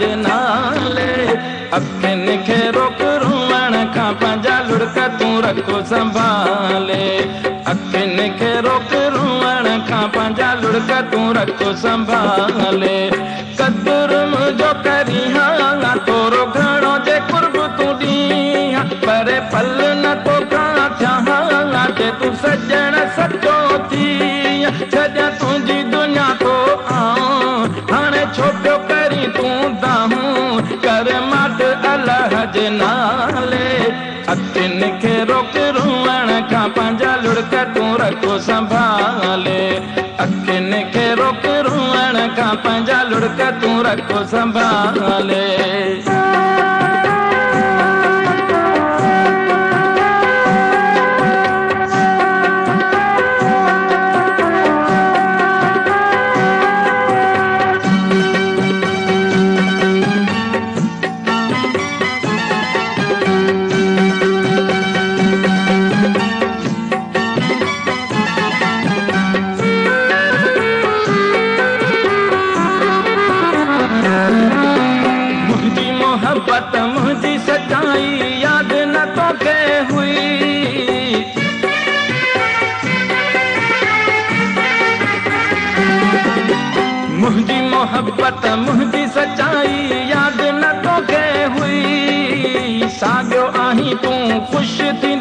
जे नाले। अखियुनि खे रोक रुअण खां पंहिंजा लुड़का तूं रखो संभाले। अखियुनि खे रोक रुअण खां पंहिंजा लुड़का तूं रखो संभाले। कदुर मुंहिंजो करी हा थोरो घणो जे कुर्ब तूं ॾींहं पर पल न तो का थिया जे तूं सजण सचो थी। छॾियां तुंहिंजी दुनिया को आऊं हाणे छो पियो करी तूं दाहूं कर माट अलाह जे नाले। अखियुनि खे रोक रुअण खां पंहिंजा लुड़का तूं रखो संभाले। अखियुनि खे रोक रुअण खां पंहिंजा लुड़का तूं रखो संभाले। मोहब्बत मुझी सच्चाई याद न तोखे हुई। मुझी मोहब्बत मुझी सच्चाई याद न तोखे हुई। साॻियो आहीं तूं ख़ुशि थी